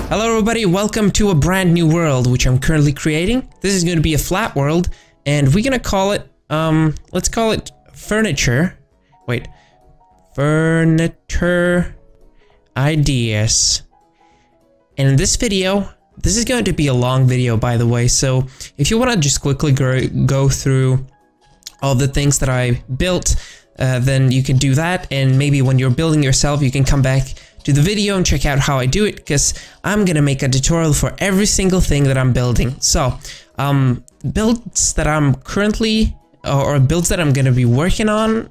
Hello everybody, welcome to a brand new world which I'm currently creating. This is going to be a flat world and we're gonna call it, let's call it furniture. Wait, furniture ideas. And in this video, this is going to be a long video by the way, so if you want to just quickly go through all the things that I built, then you can do that, and maybe when you're building yourself you can come back to the video and check out how I do it, because I'm gonna make a tutorial for every single thing that I'm building. So builds that I'm currently or builds that I'm gonna be working on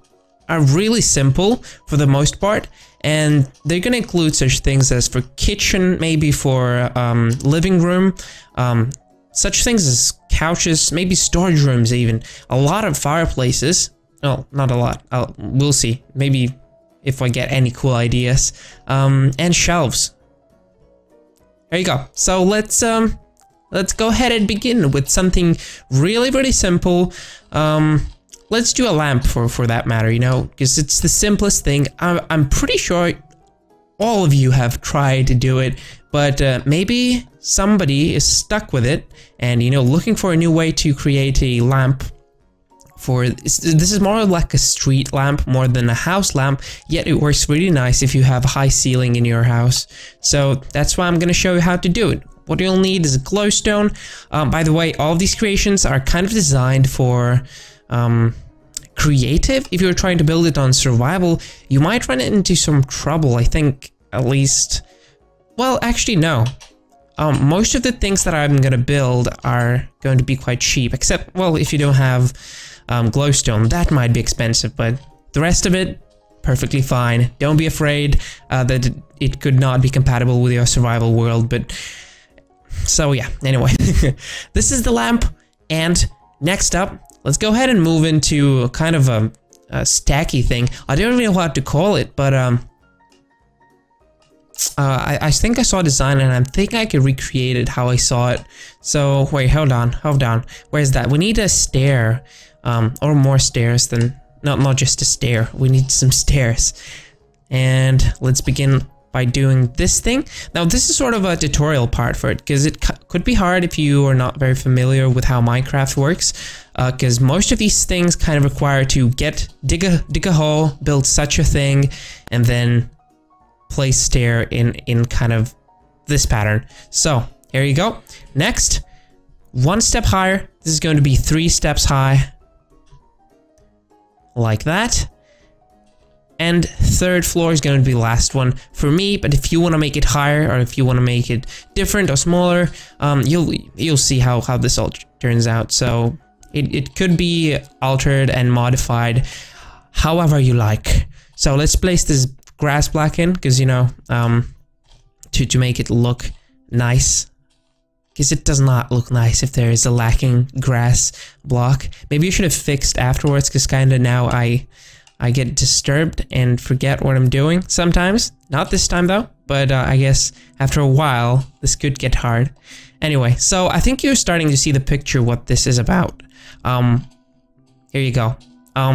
are really simple for the most part, and they're gonna include such things as for kitchen, maybe for living room, such things as couches, maybe storage rooms, even a lot of fireplaces. Oh, not a lot, we'll see, maybe if I get any cool ideas, and shelves. There you go. So let's go ahead and begin with something really simple. Let's do a lamp for that matter, you know, because it's the simplest thing. I'm pretty sure all of you have tried to do it, but maybe somebody is stuck with it and, you know, looking for a new way to create a lamp. This is more like a street lamp more than a house lamp, yet it works really nice if you have a high ceiling in your house. So that's why I'm going to show you how to do it. What you'll need is a glowstone. By the way, all of these creations are kind of designed for creative. If you're trying to build it on survival, you might run into some trouble, I think, at least. Well, actually, no. Most of the things that I'm going to build are going to be quite cheap, except, well, if you don't have glowstone, that might be expensive, but the rest of it, perfectly fine. Don't be afraid that it could not be compatible with your survival world, but so yeah, anyway. This is the lamp, and next up, let's go ahead and move into kind of a stacky thing. I don't really know what to call it, but I think I saw a design and I think I could recreate it how I saw it. So wait, hold on. Where's that? We need a stair, or more stairs than, not just a stair. We need some stairs. And let's begin by doing this thing. Now this is sort of a tutorial part for it, because it could be hard if you are not very familiar with how Minecraft works, because most of these things kind of require to dig a hole, build such a thing, and then place stair in kind of this pattern. So here you go. Next, one step higher. This is going to be 3 steps high, like that. And third floor is going to be the last one for me, but if you want to make it higher, or if you want to make it different or smaller, you'll see how this all turns out. So it could be altered and modified however you like. So let's place this grass block in, because, you know, to make it look nice, because it does not look nice if there is a lacking grass block. Maybe you should have fixed afterwards, because kind of now I get disturbed and forget what I'm doing sometimes. Not this time though, but I guess after a while this could get hard. Anyway, so I think you're starting to see the picture what this is about. Here you go.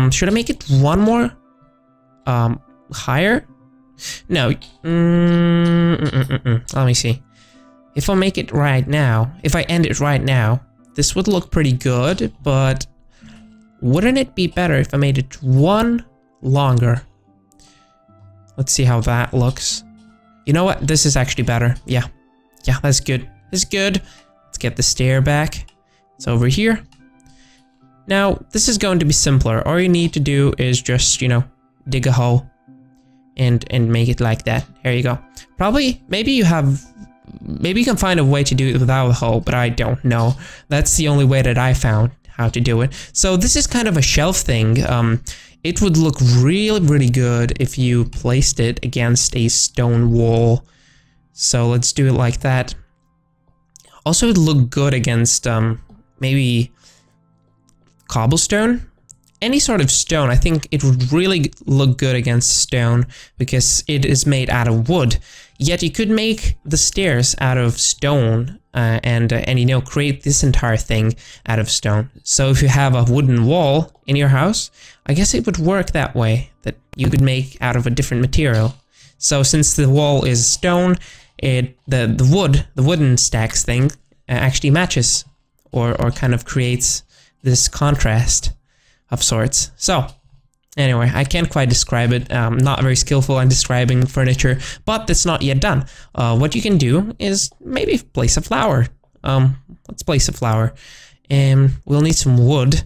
Should I make it one more higher? No. Let me see. If I make it right now, if I end it right now, this would look pretty good, but wouldn't it be better if I made it one longer? Let's see how that looks. You know what? This is actually better. Yeah, that's good. It's good. Let's get the stair back. It's over here. Now, this is going to be simpler. All you need to do is just, you know, dig a hole and make it like that. Here you go. Probably, maybe you can find a way to do it without a hole, but I don't know. That's the only way that I found how to do it. So this is kind of a shelf thing. It would look really good if you placed it against a stone wall. So let's do it like that. Also, it would look good against maybe cobblestone. Any sort of stone. I think it would really look good against stone because it is made out of wood. Yet you could make the stairs out of stone and you know, create this entire thing out of stone. So if you have a wooden wall in your house, I guess it would work that way, that you could make out of a different material. So since the wall is stone, the wooden stacks thing actually matches or kind of creates this contrast of sorts. So anyway, I can't quite describe it. I'm not very skillful in describing furniture, but it's not yet done. What you can do is maybe place a flower. Let's place a flower. And we'll need some wood.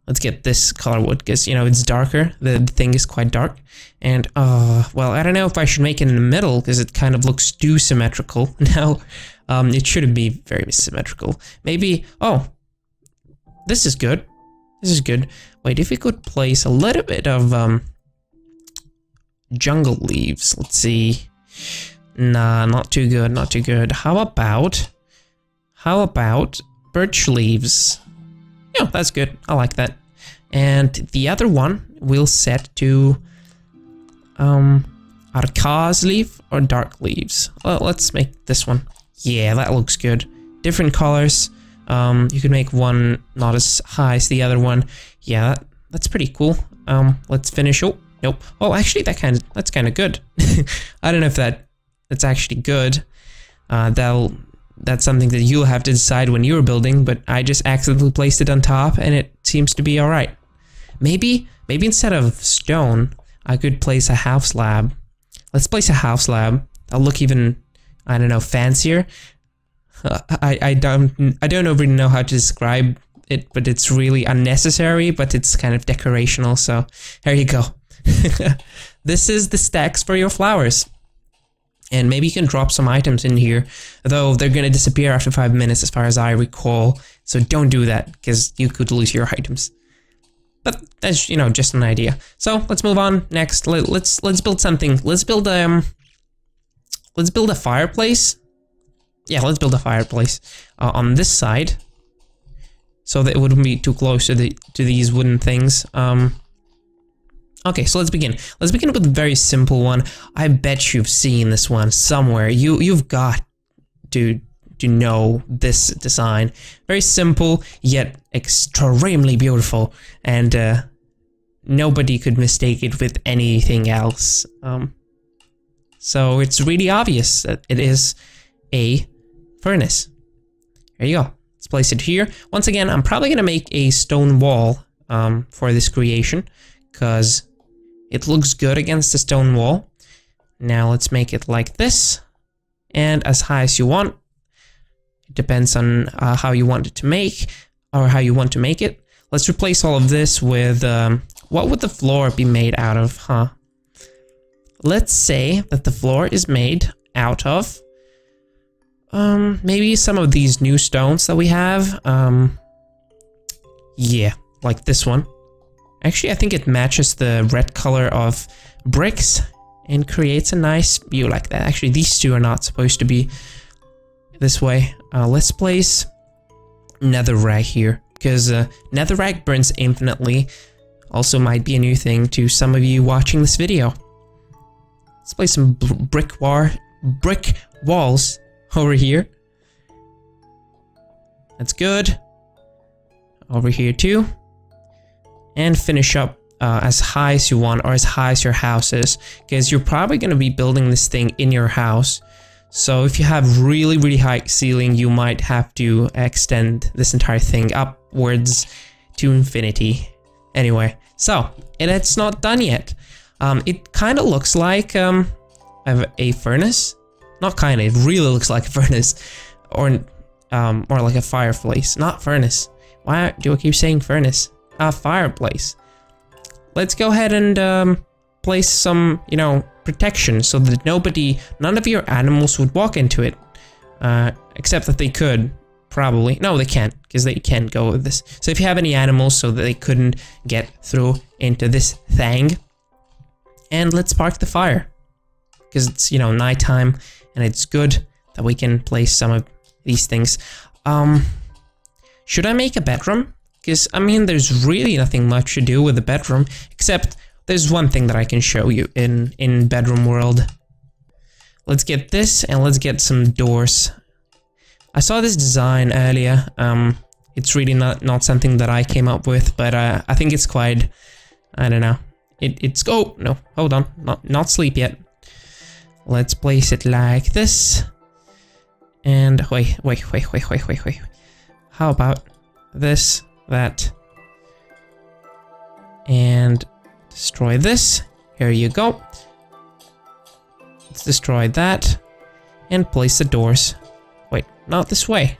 Let's get this color wood because, you know, it's darker. The thing is quite dark. And, well, I don't know if I should make it in the middle because it kind of looks too symmetrical. Now, it shouldn't be very symmetrical. Maybe, oh, this is good. This is good. Wait, if we could place a little bit of, jungle leaves. Let's see. Nah, not too good, not too good. How about birch leaves? Yeah, that's good. I like that. And the other one we'll set to Arcaz leaf or dark leaves. Well, let's make this one. Yeah, that looks good. Different colors. You can make one not as high as the other one. Yeah, that's pretty cool. Let's finish. Oh, nope. Oh, actually, that's kind of good. I don't know if that's actually good. That's something that you'll have to decide when you're building, but I just accidentally placed it on top and it seems to be alright. Maybe instead of stone, I could place a half slab. Let's place a half slab. That'll look even, I don't know, fancier. I don't really know how to describe it, but it's really unnecessary, but it's kind of decorational, so there you go. This is the stacks for your flowers. And maybe you can drop some items in here, though they're gonna disappear after 5 minutes as far as I recall, so don't do that, because you could lose your items. But that's, you know, just an idea. So let's move on. Next, let's build something. Let's build a fireplace. Yeah, let's build a fireplace on this side, so that it wouldn't be too close to these wooden things. Okay, so let's begin. Let's begin with a very simple one. I bet you've seen this one somewhere. You've got to know this design. Very simple, yet extremely beautiful, and nobody could mistake it with anything else. So it's really obvious that it is a furnace. There you go. Let's place it here. Once again, I'm probably gonna make a stone wall for this creation, because it looks good against the stone wall. Now let's make it like this, and as high as you want. It depends on how you want it to make, or how you want to make it. Let's replace all of this with, what would the floor be made out of, huh? Let's say that the floor is made out of, maybe some of these new stones that we have. Yeah, like this one. Actually, I think it matches the red color of bricks and creates a nice view like that. Actually, these two are not supposed to be this way. Let's place netherrack here, because netherrack burns infinitely. Also might be a new thing to some of you watching this video. Let's place some brick walls over here. That's good. Over here too. And finish up as high as you want, or as high as your house is, because you're probably going to be building this thing in your house. So if you have really high ceiling, you might have to extend this entire thing upwards to infinity. Anyway, so it's not done yet. It kind of looks like a furnace. Not kind of, it really looks like a furnace, or like a fireplace, not furnace. Why do I keep saying furnace? Fireplace. Let's go ahead and place some, you know, protection so that none of your animals would walk into it. Except that they could, probably. No, they can't, because they can't go with this. So if you have any animals so that they couldn't get through into this thing. And let's spark the fire, because it's, you know, nighttime, and it's good that we can place some of these things. Should I make a bedroom? Because, I mean, there's really nothing much to do with the bedroom, except there's one thing that I can show you in bedroom world. Let's get this, and let's get some doors. I saw this design earlier. It's really not something that I came up with, but I think it's quite, I don't know. It's, oh, no, hold on, not sleep yet. Let's place it like this. And wait. How about this, that, and destroy this. Here you go. Let's destroy that and place the doors. Wait, not this way.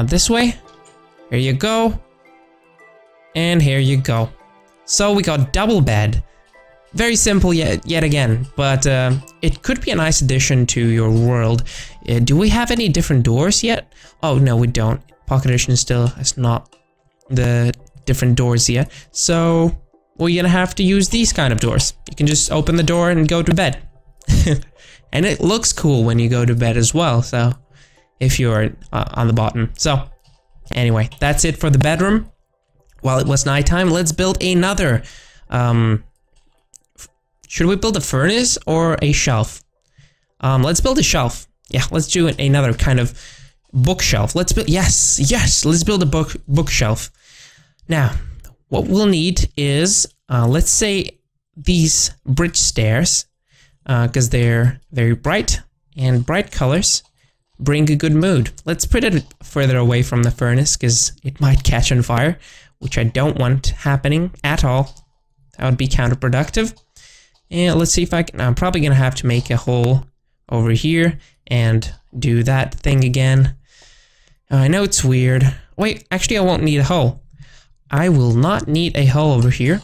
This way. Here you go. And here you go. So we got double bed. Very simple yet again, but it could be a nice addition to your world. Do we have any different doors yet? Oh no, we don't. Pocket Edition still has not the different doors yet. So we're gonna have to use these kind of doors. You can just open the door and go to bed. And it looks cool when you go to bed as well, so if you're on the bottom. So anyway, that's it for the bedroom. While it was nighttime, let's build another. Should we build a furnace or a shelf? Let's build a shelf. Yeah, let's do another kind of bookshelf. Let's build, yes, let's build a bookshelf. Now, what we'll need is, let's say these bridge stairs, because they're very bright, and bright colors bring a good mood. Let's put it further away from the furnace, because it might catch on fire, which I don't want happening at all. That would be counterproductive. And let's see if I can, I'm probably gonna have to make a hole over here and do that thing again. I know it's weird. Wait, actually I won't need a hole. I will not need a hole over here.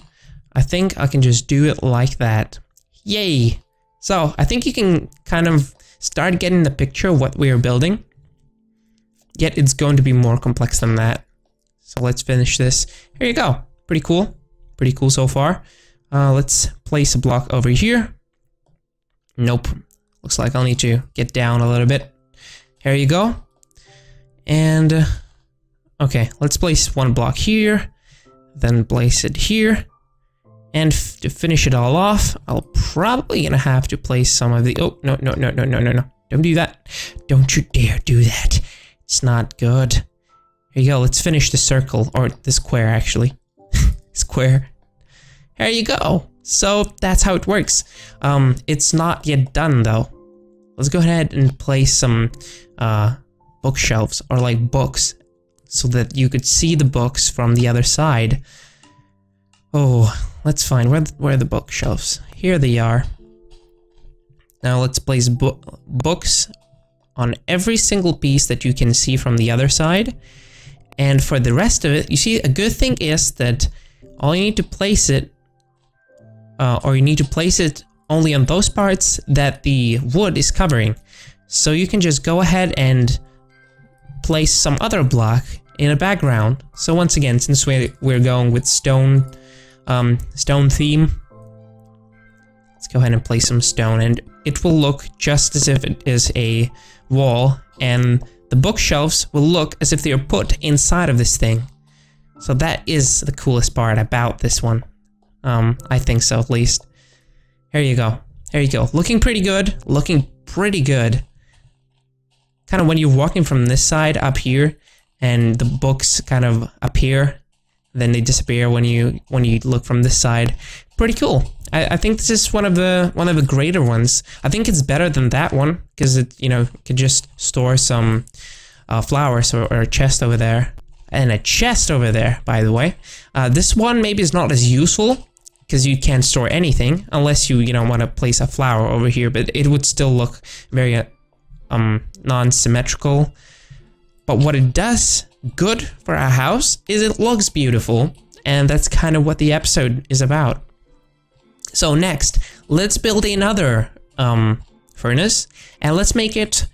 I think I can just do it like that. Yay! So, I think you can kind of start getting the picture of what we are building. Yet it's going to be more complex than that. So let's finish this. Here you go. Pretty cool. Pretty cool so far. Let's place a block over here. Nope. Looks like I'll need to get down a little bit. Here you go. And, okay, let's place one block here. Then place it here. And to finish it all off, I'll probably gonna have to place some of the... Oh, no. Don't do that. Don't you dare do that. It's not good. Here you go, let's finish the circle. Or the square, actually. Square. There you go. So that's how it works. It's not yet done though. Let's go ahead and place some bookshelves or like books so that you could see the books from the other side. Oh, let's find where are the bookshelves. Here they are. Now let's place books on every single piece that you can see from the other side. And for the rest of it, you see, a good thing is that all you need to place it or you need to place it only on those parts that the wood is covering. So you can just go ahead and place some other block in a background. So once again, since we're going with stone theme, let's go ahead and place some stone, and it will look just as if it is a wall, and the bookshelves will look as if they are put inside of this thing. So that is the coolest part about this one. I think so, at least. Here you go. There you go. Looking pretty good. Looking pretty good. Kind of when you're walking from this side up here, and the books kind of appear, then they disappear when you look from this side. Pretty cool. I think this is one of the greater ones. I think it's better than that one because it could just store some flowers or a chest over there, and a chest over there. By the way, this one maybe is not as useful because you can't store anything unless you want to place a flower over here, but it would still look very non-symmetrical. But what it does good for a house is it looks beautiful, and that's kind of what the episode is about. So next, let's build another furnace, and let's make it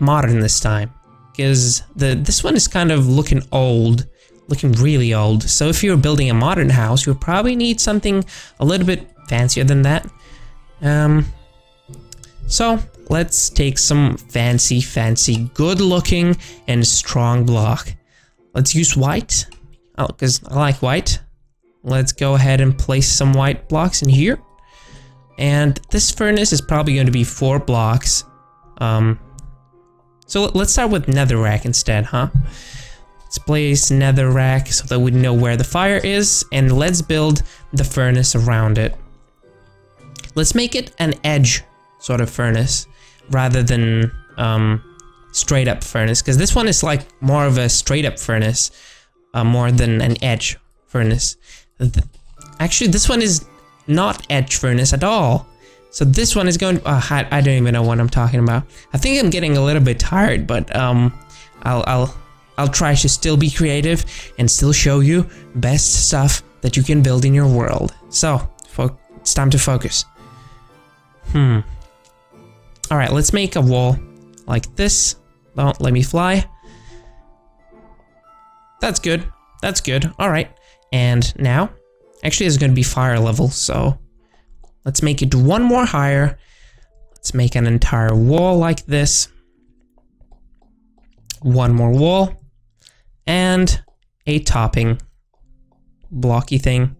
modern this time, because this one is kind of looking old, looking really old. So if you're building a modern house, you'll probably need something a little bit fancier than that. So let's take some fancy, good-looking and strong block. Let's use white, because I like white. Let's go ahead and place some white blocks in here. And this furnace is probably going to be 4 blocks. So let's start with netherrack instead, huh? Let's place netherrack so that we know where the fire is, and let's build the furnace around it. Let's make it an edge sort of furnace rather than straight up furnace, because this one is like more of a straight up furnace, more than an edge furnace. Actually, this one is not edge furnace at all. So this one is going. I don't even know what I'm talking about. I think I'm getting a little bit tired, but I'll try to still be creative and still show you best stuff that you can build in your world. So it's time to focus. All right, let's make a wall like this. Don't let me fly. That's good. That's good. All right. And now, actually, it's going to be fire level. So let's make it one more higher. Let's make an entire wall like this. One more wall. And a topping blocky thing.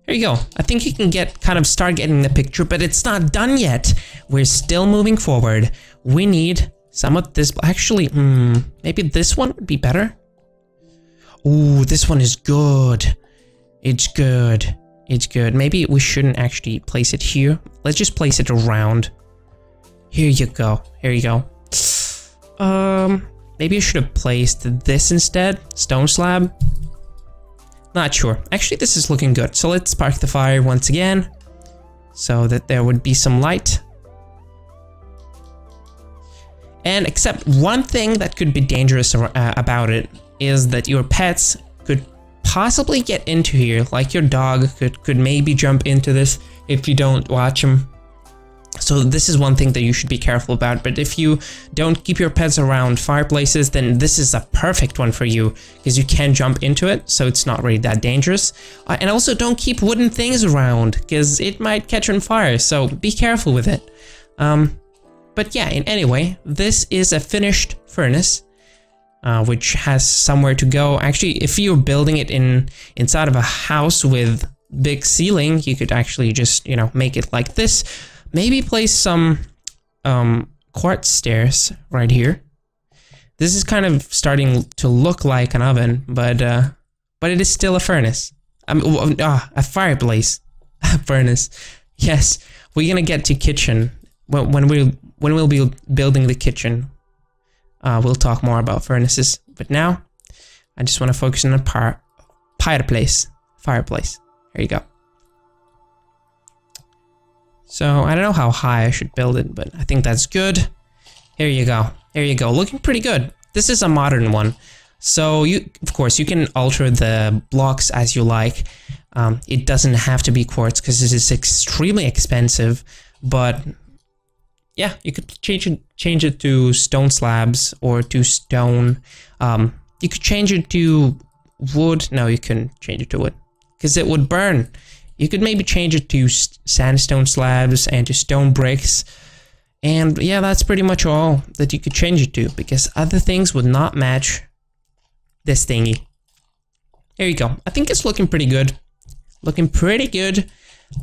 Here you go. I think you can start getting the picture, but it's not done yet. We're still moving forward. We need some of this. Actually, maybe this one would be better. Ooh, this one is good. It's good. It's good. Maybe we shouldn't actually place it here. Let's just place it around. Here you go. Here you go. Maybe I should have placed this instead. Stone slab. Not sure. Actually, this is looking good. So let's spark the fire once again, so that there would be some light. And except one thing that could be dangerous about it is that your pets could possibly get into here. Like your dog could maybe jump into this if you don't watch him. So this is one thing that you should be careful about. But if you don't keep your pets around fireplaces, then this is a perfect one for you, because you can jump into it, so it's not really that dangerous. And also don't keep wooden things around, because it might catch on fire, so be careful with it. But yeah, anyway, this is a finished furnace, which has somewhere to go. Actually, if you're building it inside of a house with big ceiling, you could actually just, you know, make it like this. Maybe place some quartz stairs right here. This is kind of starting to look like an oven, but it is still a furnace. A fireplace, a furnace. Yes, we're gonna get to kitchen when we'll be building the kitchen. We'll talk more about furnaces, but now I just want to focus on the fireplace. Fireplace. There you go. So I don't know how high I should build it, but I think that's good. Here you go. There you go. Looking pretty good. This is a modern one. So of course, you can alter the blocks as you like. It doesn't have to be quartz because this is extremely expensive, but yeah, you could change it to stone slabs or to stone. You could change it to wood. No, you couldn't change it to wood because it would burn. You could maybe change it to sandstone slabs and to stone bricks. And yeah, that's pretty much all that you could change it to, because other things would not match this thingy. There you go. I think it's looking pretty good. Looking pretty good.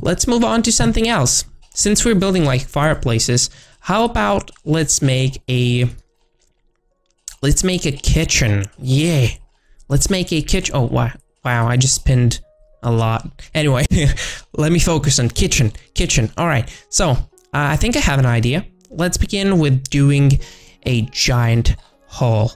Let's move on to something else. Since we're building like fireplaces, how about let's make a kitchen. Yeah. Let's make a kitchen. Oh, wow. Wow, I just pinned a lot. Anyway, let me focus on kitchen. All right. So, I think I have an idea. Let's begin with doing a giant hall.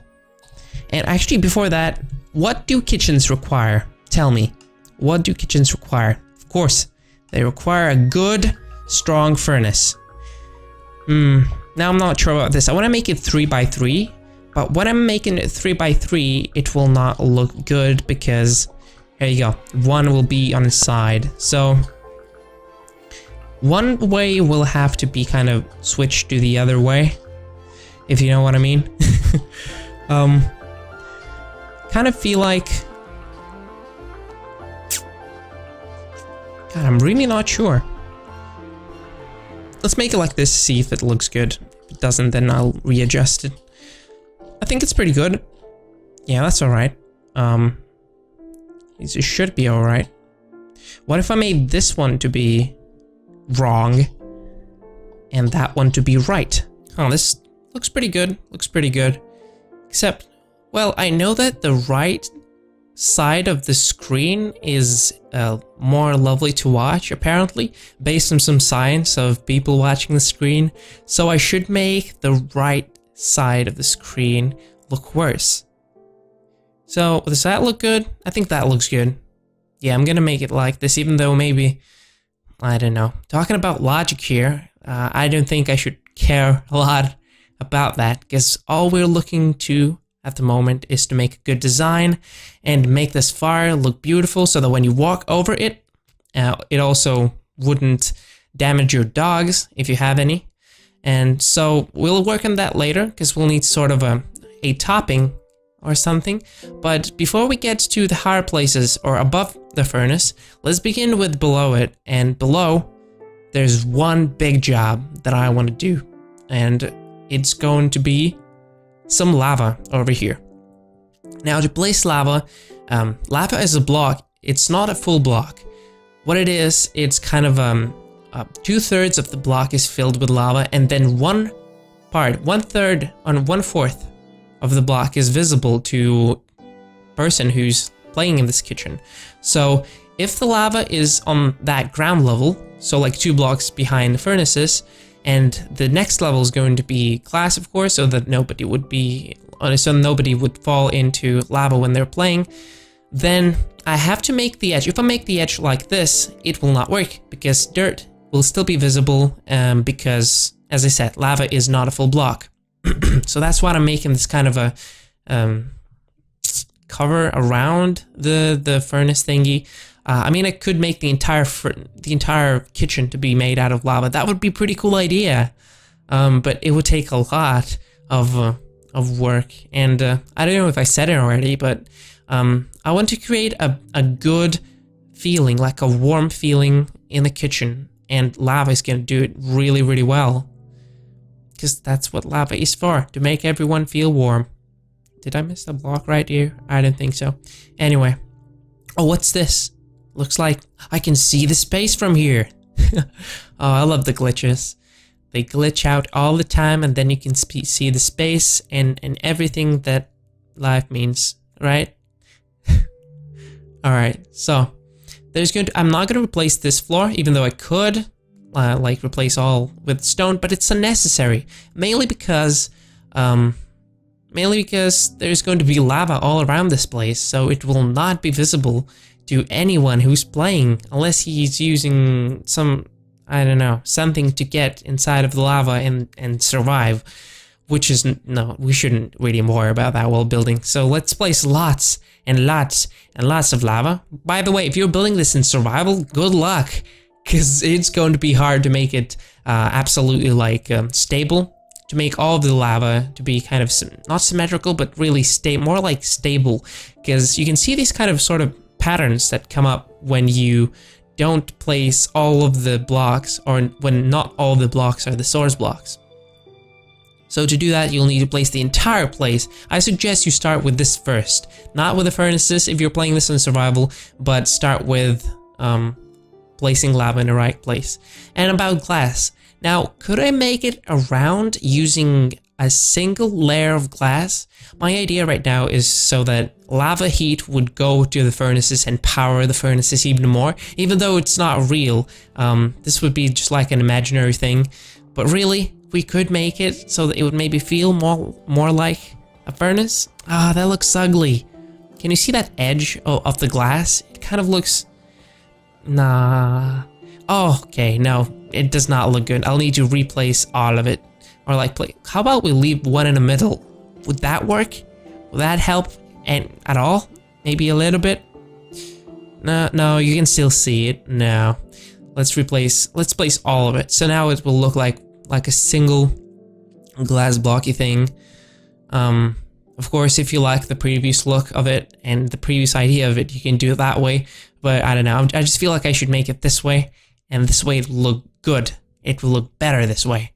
And actually, before that, what do kitchens require? Tell me. What do kitchens require? Of course, they require a good, strong furnace. Now I'm not sure about this. I want to make it 3x3, but when I'm making it 3x3, it will not look good because here you go. One will be on the side. So one way will have to be kind of switched to the other way, if you know what I mean. Kind of feel like, God, I'm really not sure. Let's make it like this, see if it looks good. If it doesn't, then I'll readjust it. I think it's pretty good. Yeah, that's alright. It should be alright. What if I made this one to be wrong and that one to be right? Oh, this looks pretty good. Looks pretty good. Except, well, I know that the right side of the screen is more lovely to watch, apparently, based on some science of people watching the screen. So I should make the right side of the screen look worse. So does that look good? I think that looks good. Yeah, I'm gonna make it like this, even though maybe, I don't know. Talking about logic here, I don't think I should care a lot about that, because all we're looking to at the moment is to make a good design and make this fire look beautiful so that when you walk over it, it also wouldn't damage your dogs if you have any. And so we'll work on that later, because we'll need sort of a topping or something. But before we get to the higher places or above the furnace, let's begin with below it. And below, there's one big job that I want to do, and it's going to be some lava over here. Now, to place lava, lava is a block. It's not a full block. What it is, it's kind of 2/3 of the block is filled with lava, and then 1/3 and 1/4 of the block is visible to person who's playing in this kitchen. So if the lava is on that ground level, so like 2 blocks behind the furnaces, and the next level is going to be glass, of course, so that nobody would fall into lava when they're playing, then I have to make the edge. If I make the edge like this, it will not work, because dirt will still be visible, because, as I said, lava is not a full block. So that's why I'm making this kind of a cover around the furnace thingy. I mean, I could make the entire kitchen to be made out of lava. That would be a pretty cool idea, but it would take a lot of work. And I don't know if I said it already, but I want to create a good feeling, like a warm feeling in the kitchen, and lava is going to do it really, really well, because that's what lava is for, to make everyone feel warm. Did I miss the block right here? I don't think so. Anyway, oh, what's this? Looks like I can see the space from here. Oh, I love the glitches. They glitch out all the time, and then you can see the space and everything that life means, right? Alright, so I'm not going to replace this floor, even though I could like replace all with stone, but it's unnecessary. Mainly because there's going to be lava all around this place, so it will not be visible to anyone who's playing, unless he's using some, I don't know, something to get inside of the lava and survive, which is, no, we shouldn't really worry about that while building. So let's place lots and lots and lots of lava. By the way, if you're building this in survival, good luck, because it's going to be hard to make it absolutely like stable, to make all of the lava to be kind of not symmetrical, but really more like stable, because you can see these kind of sort of patterns that come up when you don't place all of the blocks, or when not all the blocks are the source blocks. So to do that, you'll need to place the entire place. I suggest you start with this first, not with the furnaces if you're playing this in survival, but start with placing lava in the right place. And about glass. Now, could I make it around using a single layer of glass? My idea right now is so that lava heat would go to the furnaces and power the furnaces even more, even though it's not real. This would be just like an imaginary thing, but really, we could make it so that it would maybe feel more like a furnace. Ah, that looks ugly. Can you see that edge of the glass? It kind of looks... Nah. Oh, okay, no, it does not look good. I'll need to replace all of it. Or like, how about we leave one in the middle? Would that work? Will that help at all? Maybe a little bit? No, you can still see it. No. Let's place all of it. So now it will look like a single glass blocky thing. Of course, if you like the previous look of it and the previous idea of it, you can do it that way. But I don't know, I just feel like I should make it this way, and this way it will look good. It will look better this way.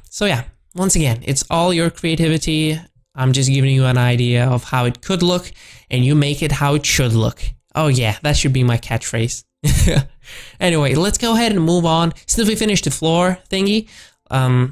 So yeah, once again, it's all your creativity. I'm just giving you an idea of how it could look, and you make it how it should look. Oh yeah, that should be my catchphrase. Anyway, let's go ahead and move on. Since we finished the floor thingy,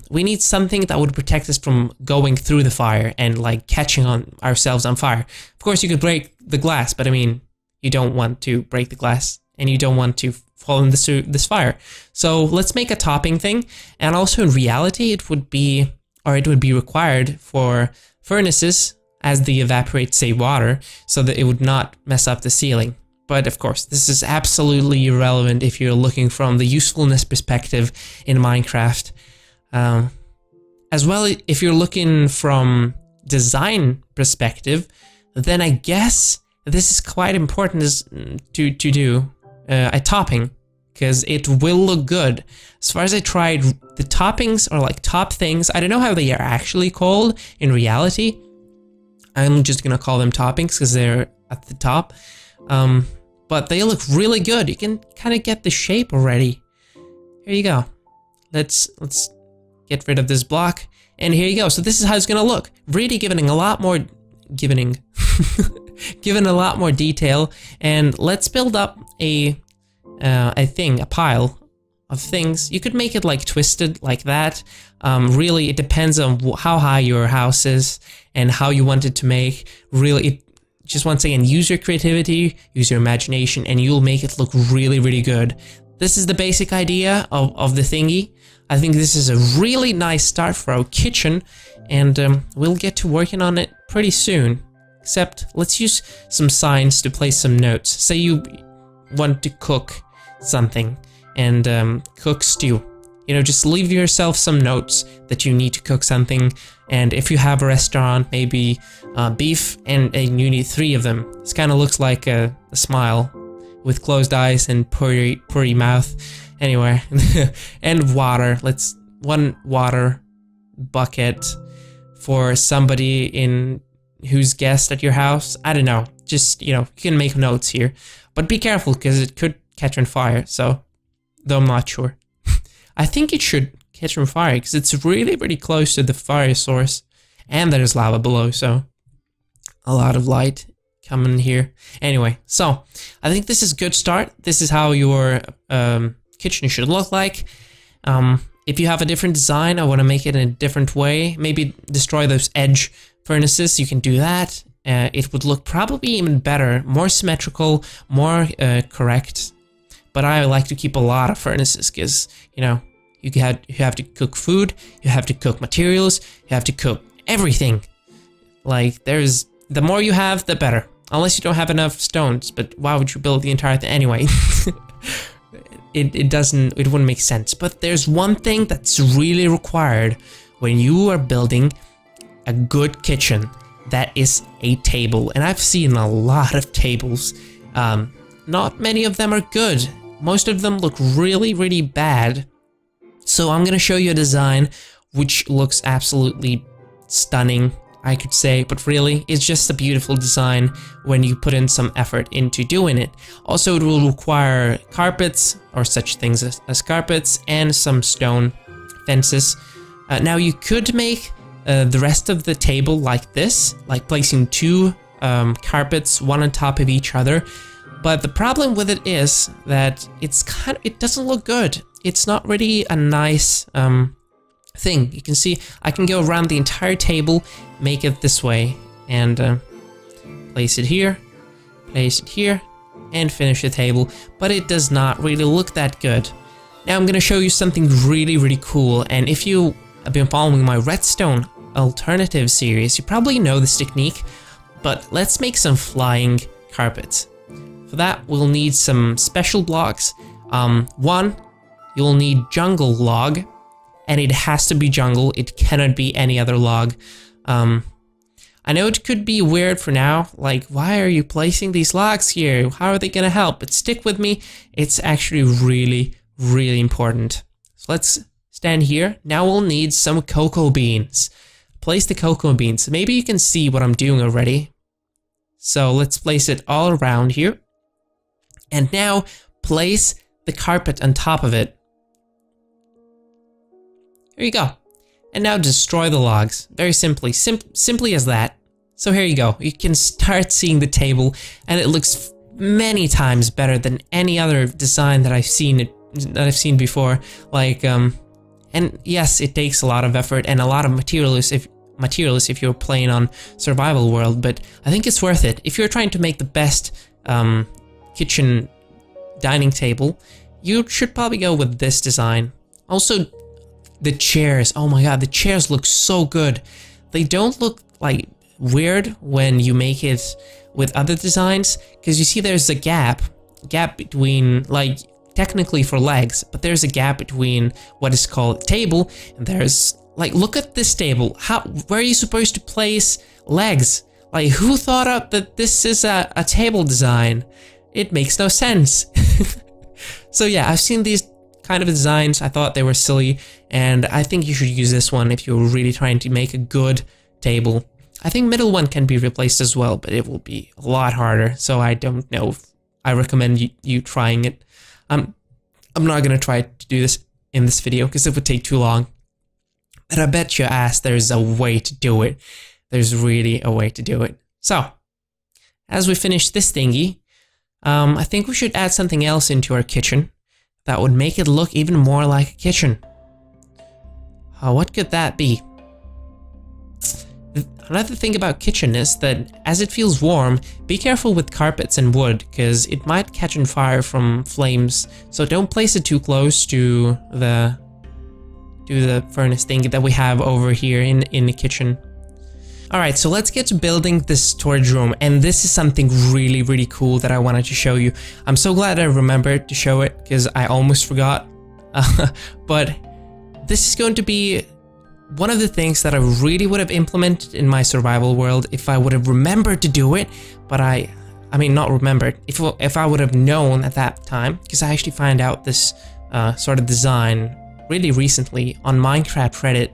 we need something that would protect us from going through the fire and like catching on ourselves on fire. Of course, you could break the glass, but I mean, you don't want to break the glass and you don't want to fall in this fire. So let's make a topping thing. And also in reality, it would be required for furnaces as they evaporate, say, water, so that it would not mess up the ceiling. But of course, this is absolutely irrelevant if you're looking from the usefulness perspective in Minecraft. As well, if you're looking from design perspective, then I guess this is quite important to do a topping, because it will look good. As far as I tried, the toppings or like top things, I don't know how they are actually called in reality. I'm just gonna call them toppings because they're at the top. But they look really good. You can kind of get the shape already. Here you go. Let's get rid of this block, and here you go. So this is how it's gonna look. Really giving a lot more, giving a lot more detail. And let's build up a pile of things. You could make it like twisted like that. Really, it depends on how high your house is and how you want it to make. Really, just once again, use your creativity, use your imagination, and you'll make it look really, really good. This is the basic idea of the thingy. I think this is a really nice start for our kitchen, and we'll get to working on it pretty soon. Except, let's use some signs to place some notes. Say you want to cook something and cook stew. You know, just leave yourself some notes that you need to cook something. And if you have a restaurant, maybe beef, and you need 3 of them. This kind of looks like a smile with closed eyes and purry mouth. Anyway, and water. Let's 1 water bucket for somebody in who's guest at your house. I don't know. Just, you know, you can make notes here, but be careful because it could catch on fire. So, though I'm not sure. I think it should catch on fire because it's really, really close to the fire source, and there's lava below, so a lot of light coming here. Anyway, so I think this is a good start. This is how your kitchen should look like. If you have a different design, I want to make it in a different way. Maybe destroy those edge furnaces. You can do that. It would look probably even better, more symmetrical, more correct. But I like to keep a lot of furnaces because, you know, you have to cook food, you have to cook materials, you have to cook everything. Like, the more you have, the better. Unless you don't have enough stones, but why would you build the entire thing anyway? It wouldn't make sense. But there's one thing that's really required when you are building a good kitchen. That is a table. And I've seen a lot of tables. Not many of them are good. Most of them look really, really bad. So I'm gonna show you a design which looks absolutely stunning, I could say, but really, it's just a beautiful design when you put in some effort into doing it. Also, it will require carpets, or such things as carpets, and some stone fences. Now, you could make the rest of the table like this, like placing 2 carpets, one on top of each other. But the problem with it is that it doesn't look good. It's not really a nice thing. You can see I can go around the entire table, make it this way, and place it here, and finish the table. But it does not really look that good. Now I'm gonna show you something really, really cool. And if you have been following my redstone alternative series, you probably know this technique. But let's make some flying carpets. For that, we'll need some special blocks. One, you'll need jungle log, and it has to be jungle. It cannot be any other log. I know it could be weird for now, like, why are you placing these logs here? How are they gonna help? But stick with me, it's actually really, really important. So let's stand here. Now we'll need some cocoa beans. Place the cocoa beans. Maybe you can see what I'm doing already. So let's place it all around here. And now place the carpet on top of it. Here you go. And now destroy the logs. Very simply. Simply as that. So here you go. You can start seeing the table, and it looks many times better than any other design that I've seen before. Like, And yes, it takes a lot of effort and a lot of materials if you're playing on survival world, but I think it's worth it. If you're trying to make the best kitchen dining table, you should probably go with this design. Also, the chairs. Oh my god, the chairs look so good. They don't look like weird when you make it with other designs, because you see there's a gap between, like, technically for legs, but there's a gap between what is called table, and there's, like, look at this table. Where are you supposed to place legs? Like, who thought up that this is a table design? It makes no sense. So yeah, I've seen these kind of designs. I thought they were silly, and I think you should use this one if you're really trying to make a good table. I think middle one can be replaced as well, but it will be a lot harder, so I don't know if I recommend you trying it. I'm not gonna try to do this in this video because it would take too long. But I bet your ass there's a way to do it. There's really a way to do it. So, as we finish this thingy, I think we should add something else into our kitchen that would make it look even more like a kitchen. What could that be? Another thing about kitchen is that as it feels warm, be careful with carpets and wood, because it might catch on fire from flames. So don't place it too close to the furnace thing that we have over here in the kitchen. Alright, so let's get to building this storage room, and this is something really, really cool that I wanted to show you. I'm so glad I remembered to show it, because I almost forgot. But this is going to be one of the things that I really would have implemented in my survival world if I would have remembered to do it, but I mean not remembered, if I would have known at that time, because I actually found out this sort of design really recently on Minecraft Reddit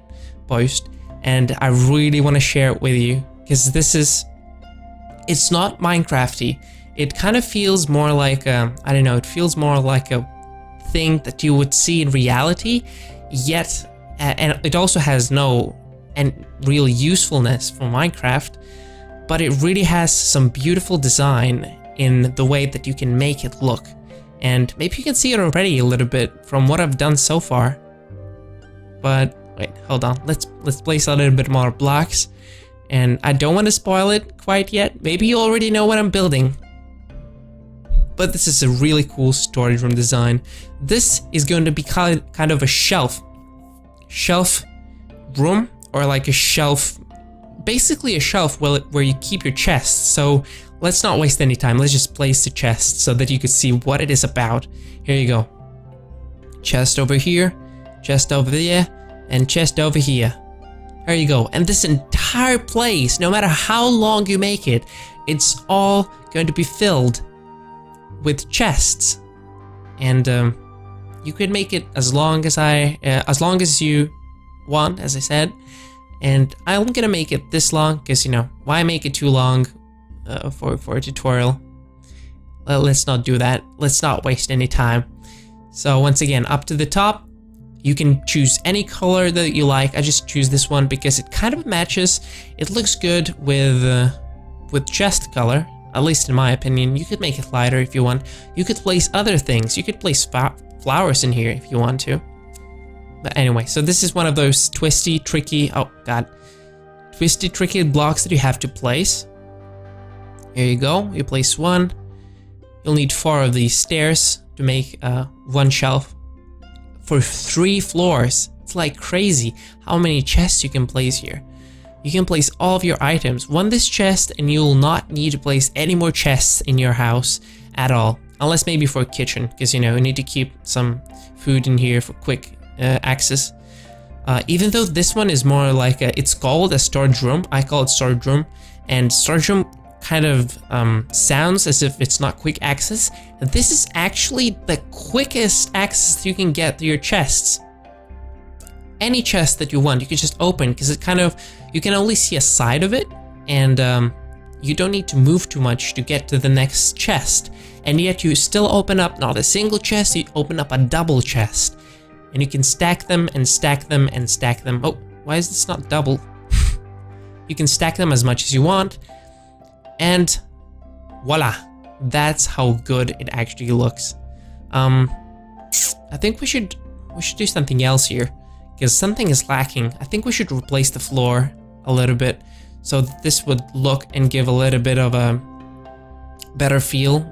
post, and I really want to share it with you, because it's not Minecrafty. It kind of feels more like I don't know, it feels more like a thing that you would see in reality, yet and it also has no real usefulness for Minecraft, but it really has some beautiful design in the way that you can make it look. And maybe you can see it already a little bit from what I've done so far. But wait, hold on. Let's place a little bit more blocks. And I don't want to spoil it quite yet. Maybe you already know what I'm building. But this is a really cool storage room design. This is going to be kind of a shelf room, or like a shelf, basically a shelf where you keep your chests. So let's not waste any time. Let's just place the chest so that you can see what it is about. Here you go. Chest over here, chest over there, and chest over here. There you go. And this entire place, no matter how long you make it, it's all going to be filled with chests. And you could make it as long as you want, as I said. And I'm gonna make it this long because, you know, why make it too long for a tutorial? Let's not do that. Let's not waste any time. So once again, up to the top, you can choose any color that you like. I just choose this one because it kind of matches. It looks good with chest color, at least in my opinion. You could make it lighter if you want. You could place other things. You could place flowers in here if you want to. But anyway, so this is one of those twisty, tricky, oh god, twisty, tricky blocks that you have to place. Here you go, you place one. You'll need 4 of these stairs to make one shelf for 3 floors. It's like crazy how many chests you can place here. You can place all of your items on this chest, and you will not need to place any more chests in your house at all. Unless maybe for a kitchen, because, you know, you need to keep some food in here for quick access. Even though this one is more like it's called a storage room, I call it storage room, and storage room kind of sounds as if it's not quick access. This is actually the quickest access you can get to your chests. Any chest that you want, you can just open, because it kind of, you can only see a side of it, and you don't need to move too much to get to the next chest. And yet you still open up not a single chest, you open up a double chest. And you can stack them and stack them and stack them. Oh, why is this not double? You can stack them as much as you want. And voila, that's how good it actually looks. I think we should do something else here, because something is lacking. I think we should replace the floor a little bit so that this would look and give a little bit of a better feel,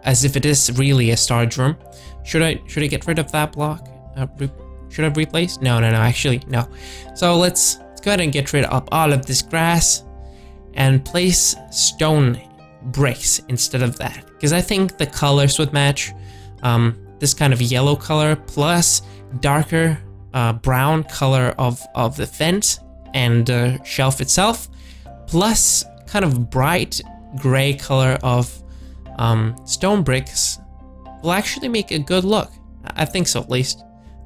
as if it is really a storage room. Should I get rid of that block? Should I replace? No, actually, no. So let's go ahead and get rid of all of this grass and place stone bricks instead of that, because I think the colors would match. This kind of yellow color plus darker brown color of the fence and shelf itself, plus kind of bright gray color of stone bricks will actually make a good look. I think so, at least.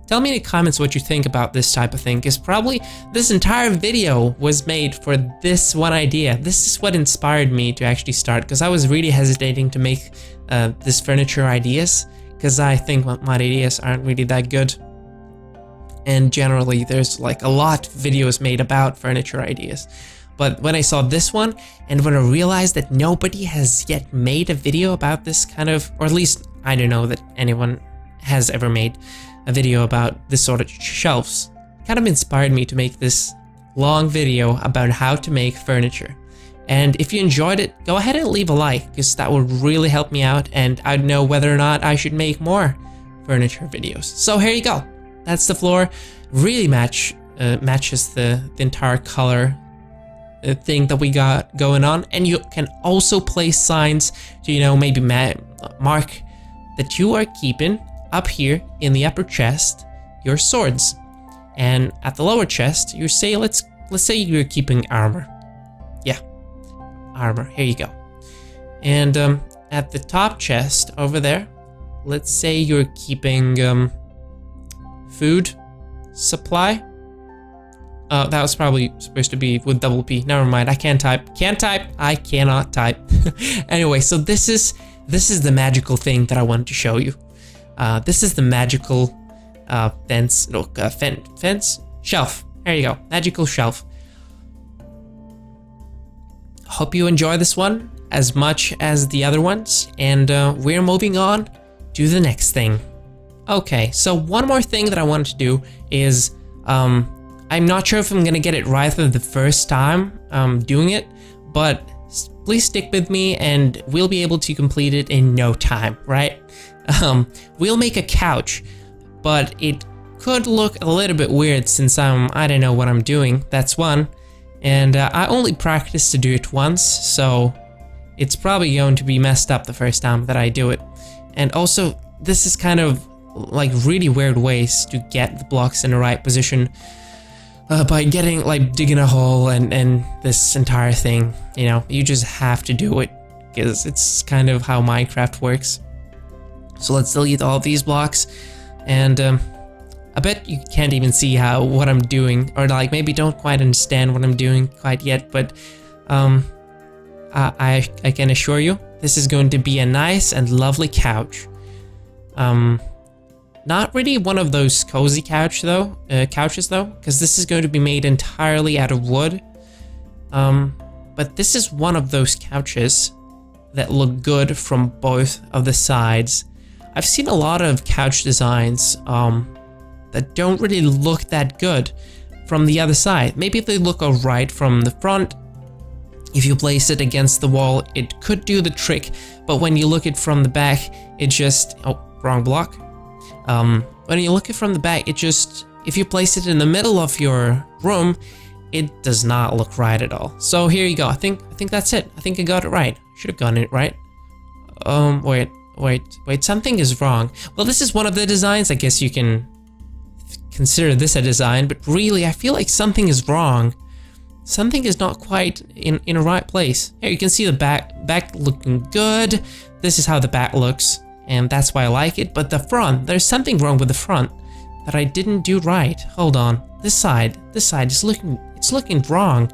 Tell me in the comments what you think about this type of thing, because probably this entire video was made for this one idea. This is what inspired me to actually start, because I was really hesitating to make this furniture ideas, because I think my ideas aren't really that good. And generally there's like a lot of videos made about furniture ideas. But when I saw this one, and when I realized that nobody has yet made a video about this kind of, or at least I don't know that anyone has ever made a video about this sort of shelves, kind of inspired me to make this long video about how to make furniture. And if you enjoyed it, go ahead and leave a like, because that would really help me out, and I'd know whether or not I should make more furniture videos. So here you go. That's the floor. Really matches the entire color thing that we got going on. And you can also place signs to, you know, maybe mark that you are keeping up here in the upper chest your swords, and at the lower chest you say, let's say you're keeping armor. Yeah, armor, here you go. And at the top chest over there, let's say you're keeping food supply. That was probably supposed to be with double P. Never mind, I can't type. I cannot type. Anyway, so this is the magical thing that I wanted to show you. This is the magical fence shelf. There you go, magical shelf. Hope you enjoy this one as much as the other ones, and we're moving on to the next thing. Okay, so one more thing that I wanted to do is, I'm not sure if I'm gonna get it right for the first time doing it, but please stick with me and we'll be able to complete it in no time, right? We'll make a couch, but it could look a little bit weird since I don't know what I'm doing, that's one. And I only practiced to do it once, so it's probably going to be messed up the first time that I do it. And also, this is kind of like really weird ways to get the blocks in the right position by getting, like, digging a hole and this entire thing, you know, you just have to do it because it's kind of how Minecraft works. So let's delete all of these blocks, and I bet you can't even see what I'm doing, or like maybe don't quite understand what I'm doing quite yet, but I can assure you this is going to be a nice and lovely couch. Not really one of those cozy couches though, because this is going to be made entirely out of wood. But this is one of those couches that look good from both of the sides. I've seen a lot of couch designs that don't really look that good from the other side. Maybe they look alright from the front. If you place it against the wall, it could do the trick, but when you look it from the back, it just... oh, wrong block. When you look it from the back, it just... if you place it in the middle of your room, it does not look right at all. So here you go. I think that's it. I think I got it right. Should have gotten it right. Wait, something is wrong. Well, this is one of the designs. I guess you can consider this a design, but really, I feel like something is wrong. Something is not quite in a right place. Here, you can see the back looking good. This is how the back looks, and that's why I like it. But the front, there's something wrong with the front that I didn't do right. Hold on. This side is looking wrong.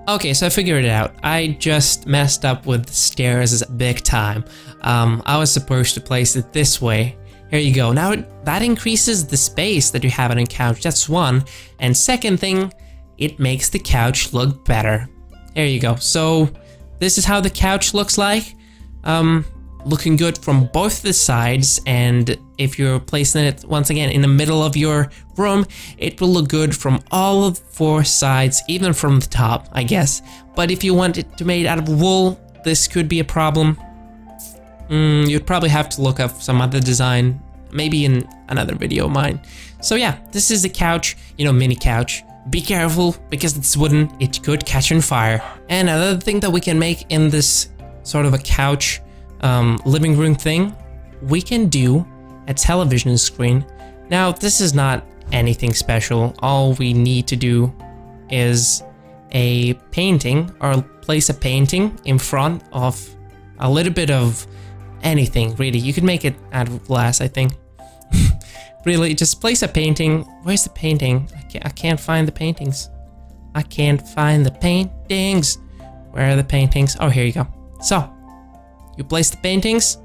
Okay, so I figured it out. I just messed up with the stairs big time. I was supposed to place it this way. Here you go. Now that increases the space that you have on a couch. That's one. And second thing, it makes the couch look better. There you go. So this is how the couch looks like. looking good from both the sides, and if you're placing it once again in the middle of your room, it will look good from all of 4 sides, even from the top, I guess. But if you want it to made out of wool, this could be a problem. You'd probably have to look up some other design, maybe in another video of mine. So yeah, this is the couch, you know, mini couch. Be careful, because it's wooden, it could catch on fire. And another thing that we can make in this sort of a couch living room thing, we can do a television screen. Now, this is not anything special. All we need to do is a painting, or place a painting in front of a little bit of anything, really. You could make it out of glass, I think. Really, just place a painting. Where's the painting? I can't find the paintings. I can't find the paintings. Where are the paintings? Oh, here you go. So, you place the paintings,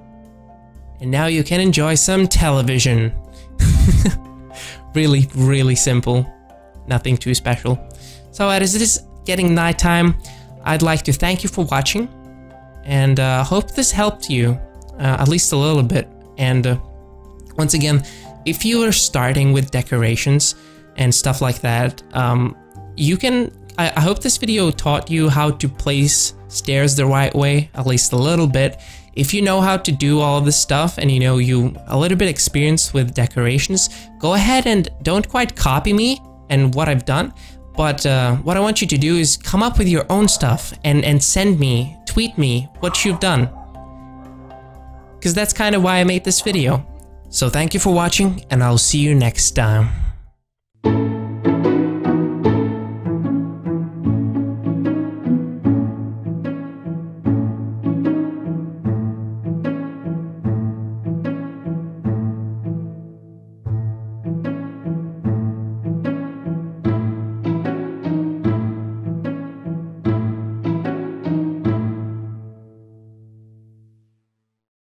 and now you can enjoy some television. Really, really simple. Nothing too special. So, as it is getting nighttime, I'd like to thank you for watching, and hope this helped you, at least a little bit. And once again, if you are starting with decorations and stuff like that, you can, I hope this video taught you how to place stairs the right way, at least a little bit. If you know how to do all of this stuff, and you know you a little bit experienced with decorations, go ahead and don't quite copy me and what I've done, but what I want you to do is come up with your own stuff and send me, tweet me what you've done, because that's kind of why I made this video. So thank you for watching, and I'll see you next time.